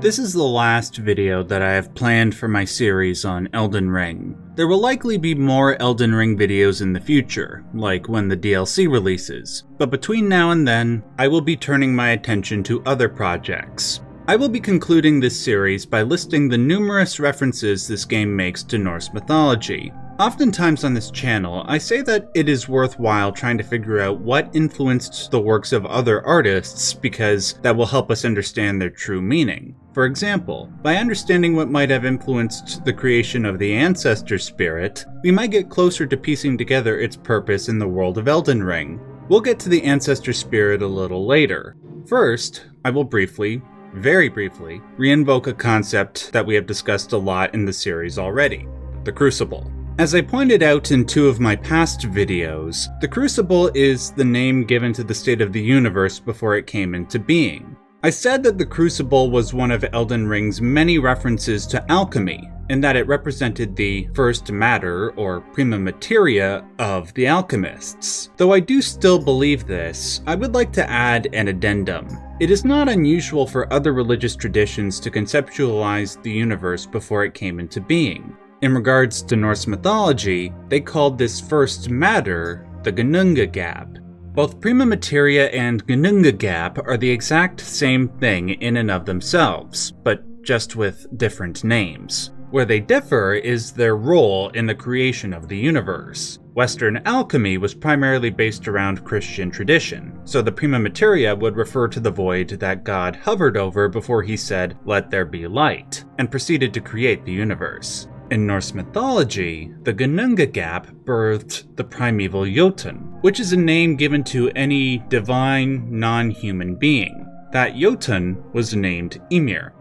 This is the last video that I have planned for my series on Elden Ring. There will likely be more Elden Ring videos in the future, like when the DLC releases, but between now and then, I will be turning my attention to other projects. I will be concluding this series by listing the numerous references this game makes to Norse mythology. Oftentimes on this channel, I say that it is worthwhile trying to figure out what influenced the works of other artists because that will help us understand their true meaning. For example, by understanding what might have influenced the creation of the ancestor spirit, we might get closer to piecing together its purpose in the world of Elden Ring. We'll get to the ancestor spirit a little later. First, I will very briefly, re-invoke a concept that we have discussed a lot in the series already: the Crucible. As I pointed out in two of my past videos, the Crucible is the name given to the state of the universe before it came into being. I said that the Crucible was one of Elden Ring's many references to alchemy, in that it represented the first matter, or prima materia, of the alchemists. Though I do still believe this, I would like to add an addendum. It is not unusual for other religious traditions to conceptualize the universe before it came into being. In regards to Norse mythology, they called this first matter the Ganunga Gap. Both prima materia and Ganunga Gap are the exact same thing in and of themselves, but just with different names. Where they differ is their role in the creation of the universe. Western alchemy was primarily based around Christian tradition, so the prima materia would refer to the void that God hovered over before he said, "Let there be light," and proceeded to create the universe. In Norse mythology, the Ganunga Gap birthed the primeval Jotun, which is a name given to any divine, non-human being. That Jotun was named Ymir.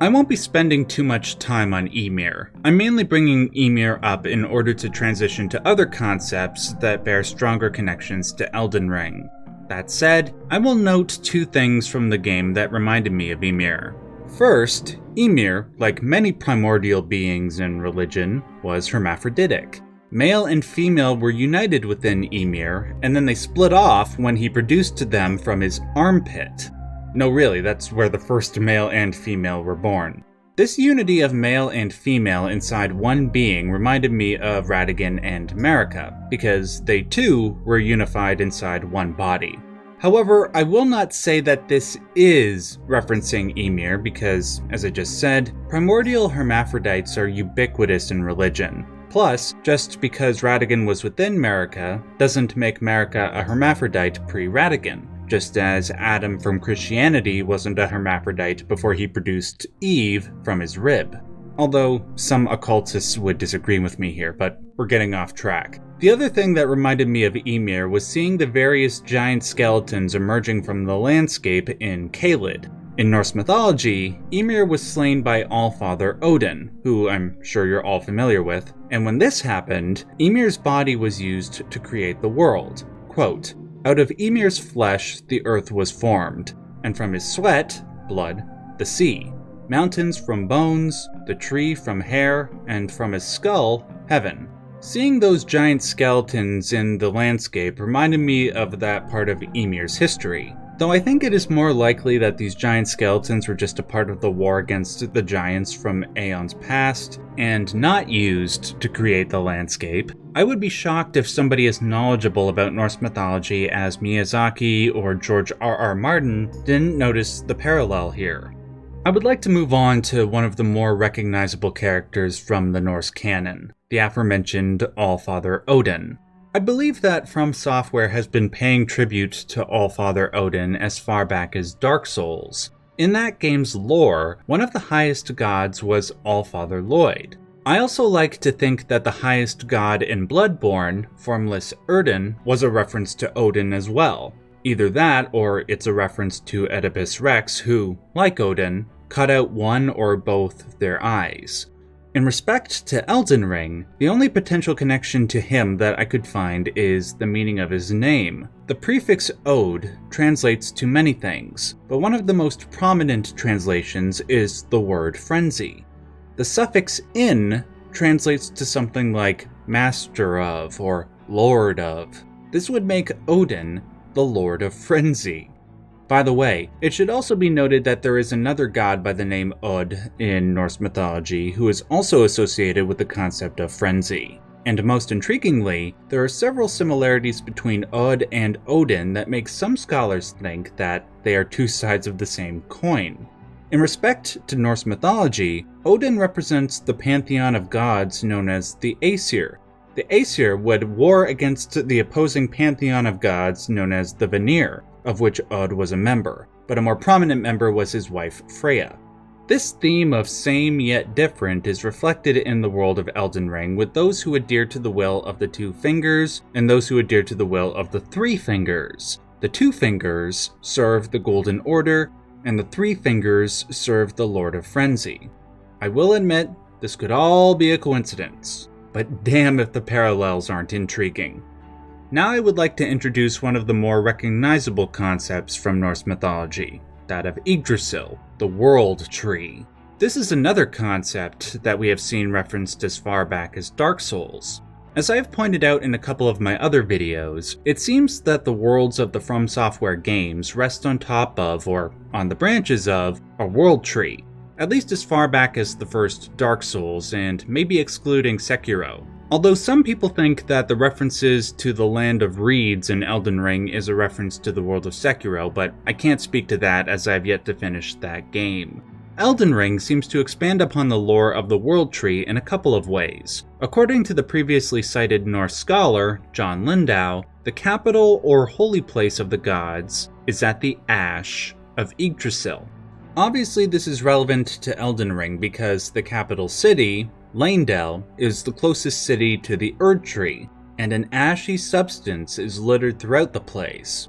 I won't be spending too much time on Ymir. I'm mainly bringing Ymir up in order to transition to other concepts that bear stronger connections to Elden Ring. That said, I will note two things from the game that reminded me of Ymir. First, Ymir, like many primordial beings in religion, was hermaphroditic. Male and female were united within Ymir, and then they split off when he produced them from his armpit. No, really, that's where the first male and female were born. This unity of male and female inside one being reminded me of Radagon and Marika, because they too were unified inside one body. However, I will not say that this is referencing Ymir because, as I just said, primordial hermaphrodites are ubiquitous in religion. Plus, just because Radagon was within Marika doesn't make Marika a hermaphrodite pre-Radagon, just as Adam from Christianity wasn't a hermaphrodite before he produced Eve from his rib. Although some occultists would disagree with me here, but we're getting off track. The other thing that reminded me of Ymir was seeing the various giant skeletons emerging from the landscape in Caelid. In Norse mythology, Ymir was slain by Allfather Odin, who I'm sure you're all familiar with, and when this happened, Ymir's body was used to create the world. Quote, "Out of Ymir's flesh the earth was formed, and from his sweat, blood, the sea. Mountains from bones, the tree from hair, and from his skull, heaven." Seeing those giant skeletons in the landscape reminded me of that part of Ymir's history, though I think it is more likely that these giant skeletons were just a part of the war against the giants from aeons past, and not used to create the landscape. I would be shocked if somebody as knowledgeable about Norse mythology as Miyazaki or George R.R. Martin didn't notice the parallel here. I would like to move on to one of the more recognizable characters from the Norse canon, the aforementioned Allfather Odin. I believe that FromSoftware has been paying tribute to Allfather Odin as far back as Dark Souls. In that game's lore, one of the highest gods was Allfather Lloyd. I also like to think that the highest god in Bloodborne, Formless Erdin, was a reference to Odin as well. Either that, or it's a reference to Oedipus Rex, who, like Odin, cut out one or both of their eyes. In respect to Elden Ring, the only potential connection to him that I could find is the meaning of his name. The prefix Od translates to many things, but one of the most prominent translations is the word frenzy. The suffix in translates to something like master of or lord of. This would make Odin the Lord of Frenzy. By the way, it should also be noted that there is another god by the name Od in Norse mythology who is also associated with the concept of frenzy. And most intriguingly, there are several similarities between Od and Odin that make some scholars think that they are two sides of the same coin. In respect to Norse mythology, Odin represents the pantheon of gods known as the Aesir. The Aesir would war against the opposing pantheon of gods known as the Vanir, of which Od was a member, but a more prominent member was his wife Freya. This theme of same yet different is reflected in the world of Elden Ring, with those who adhere to the will of the two fingers and those who adhere to the will of the three fingers. The two fingers serve the Golden Order, and the three fingers serve the Lord of Frenzy. I will admit, this could all be a coincidence, but damn if the parallels aren't intriguing. Now I would like to introduce one of the more recognizable concepts from Norse mythology, that of Yggdrasil, the World Tree. This is another concept that we have seen referenced as far back as Dark Souls. As I have pointed out in a couple of my other videos, it seems that the worlds of the FromSoftware games rest on top of, or on the branches of, a world tree, at least as far back as the first Dark Souls, and maybe excluding Sekiro. Although some people think that the references to the Land of Reeds in Elden Ring is a reference to the world of Sekiro, but I can't speak to that as I have yet to finish that game. Elden Ring seems to expand upon the lore of the World Tree in a couple of ways. According to the previously cited Norse scholar, John Lindau, the capital or holy place of the gods is at the Ash of Yggdrasil. Obviously this is relevant to Elden Ring because the capital city, Leyndell, is the closest city to the Erd Tree, and an ashy substance is littered throughout the place.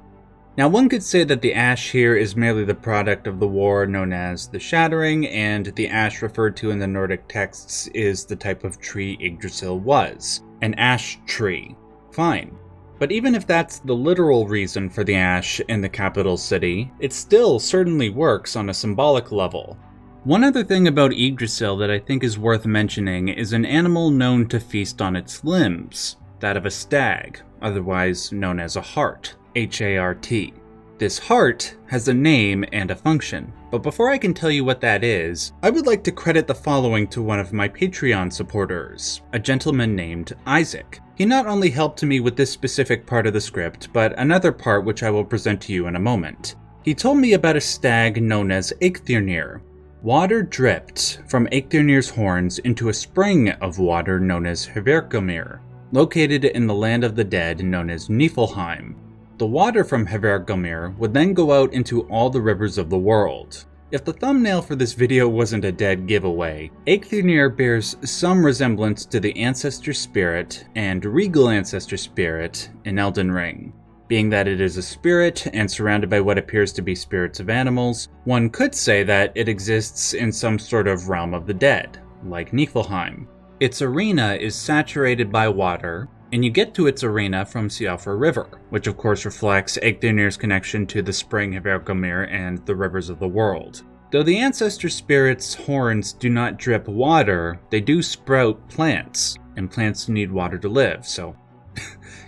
Now one could say that the ash here is merely the product of the war known as the Shattering, and the ash referred to in the Nordic texts is the type of tree Yggdrasil was, an ash tree. Fine. But even if that's the literal reason for the ash in the capital city, it still certainly works on a symbolic level. One other thing about Yggdrasil that I think is worth mentioning is an animal known to feast on its limbs, that of a stag, otherwise known as a hart, H-A-R-T. This hart has a name and a function, but before I can tell you what that is, I would like to credit the following to one of my Patreon supporters, a gentleman named Isaac. He not only helped me with this specific part of the script, but another part which I will present to you in a moment. He told me about a stag known as Eikthrunir. Water dripped from Eikthrunir's horns into a spring of water known as Hvergelmir, located in the land of the dead known as Niflheim. The water from Hvergelmir would then go out into all the rivers of the world. If the thumbnail for this video wasn't a dead giveaway, Eikthrunir bears some resemblance to the Ancestor Spirit and Regal Ancestor Spirit in Elden Ring. Being that it is a spirit and surrounded by what appears to be spirits of animals, one could say that it exists in some sort of realm of the dead, like Niflheim. Its arena is saturated by water, and you get to its arena from Siofra River, which of course reflects Eikthrunir's connection to the spring Hvergelmir and the rivers of the world. Though the Ancestor Spirit's horns do not drip water, they do sprout plants, and plants need water to live, so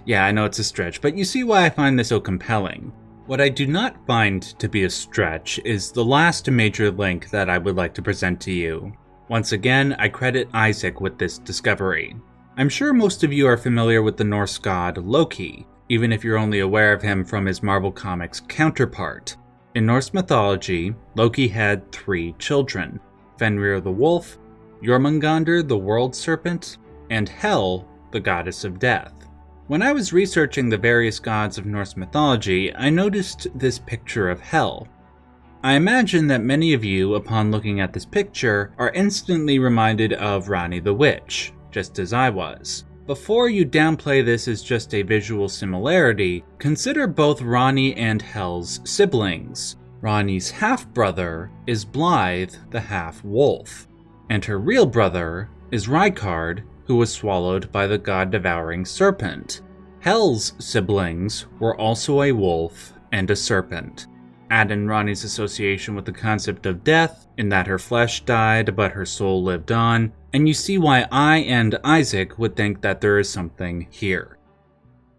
yeah, I know it's a stretch, but you see why I find this so compelling. What I do not find to be a stretch is the last major link that I would like to present to you. Once again, I credit Isaac with this discovery. I'm sure most of you are familiar with the Norse god Loki, even if you're only aware of him from his Marvel Comics counterpart. In Norse mythology, Loki had 3 children, Fenrir the wolf, Jormungandr the world serpent, and Hel, the goddess of death. When I was researching the various gods of Norse mythology, I noticed this picture of Hel. I imagine that many of you, upon looking at this picture, are instantly reminded of Ranni the witch, just as I was. Before you downplay this as just a visual similarity, consider both Ranni and Hel's siblings. Ranni's half-brother is Blaidd the half-wolf, and her real brother is Rykard, who was swallowed by the god-devouring serpent. Hel's siblings were also a wolf and a serpent. Add in Ranni's association with the concept of death, in that her flesh died but her soul lived on, and you see why I and Isaac would think that there is something here.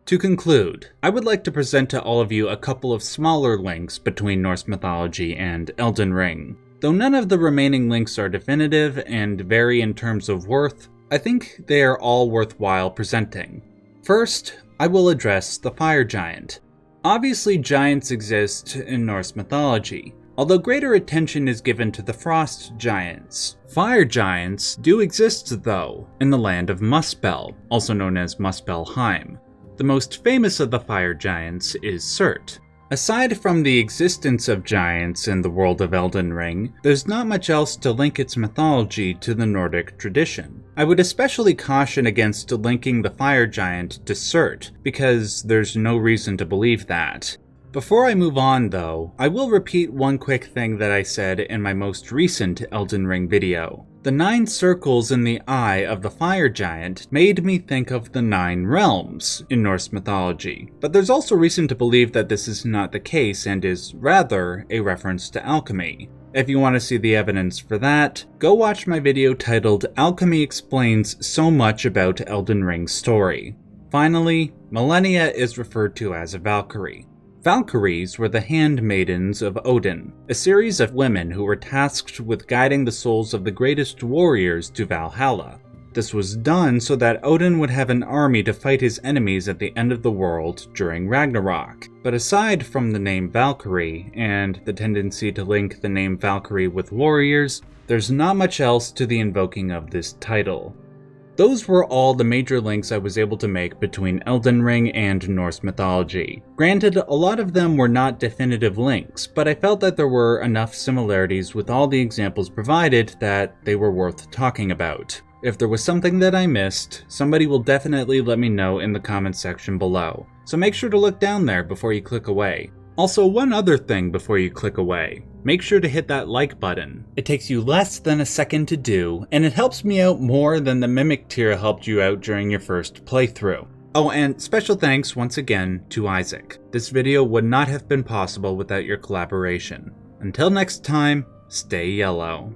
To conclude, I would like to present to all of you a couple of smaller links between Norse mythology and Elden Ring. Though none of the remaining links are definitive and vary in terms of worth, I think they are all worthwhile presenting. First, I will address the fire giant. Obviously, giants exist in Norse mythology, although greater attention is given to the frost giants. Fire giants do exist, though, in the land of Muspel, also known as Muspelheim. The most famous of the fire giants is Surt. Aside from the existence of giants in the world of Elden Ring, there's not much else to link its mythology to the Nordic tradition. I would especially caution against linking the fire giant to Surt, because there's no reason to believe that. Before I move on though, I will repeat one quick thing that I said in my most recent Elden Ring video. The 9 circles in the eye of the fire giant made me think of the 9 realms in Norse mythology, but there's also reason to believe that this is not the case and is rather a reference to alchemy. If you want to see the evidence for that, go watch my video titled Alchemy Explains So Much About Elden Ring's Story. Finally, Millennia is referred to as a Valkyrie. Valkyries were the handmaidens of Odin, a series of women who were tasked with guiding the souls of the greatest warriors to Valhalla. This was done so that Odin would have an army to fight his enemies at the end of the world during Ragnarok. But aside from the name Valkyrie, and the tendency to link the name Valkyrie with warriors, there's not much else to the invoking of this title. Those were all the major links I was able to make between Elden Ring and Norse mythology. Granted, a lot of them were not definitive links, but I felt that there were enough similarities with all the examples provided that they were worth talking about. If there was something that I missed, somebody will definitely let me know in the comments section below, so make sure to look down there before you click away. Also, one other thing before you click away. Make sure to hit that like button. It takes you less than a second to do, and it helps me out more than the Mimic tier helped you out during your first playthrough. Oh, and special thanks once again to Isaac. This video would not have been possible without your collaboration. Until next time, stay yellow.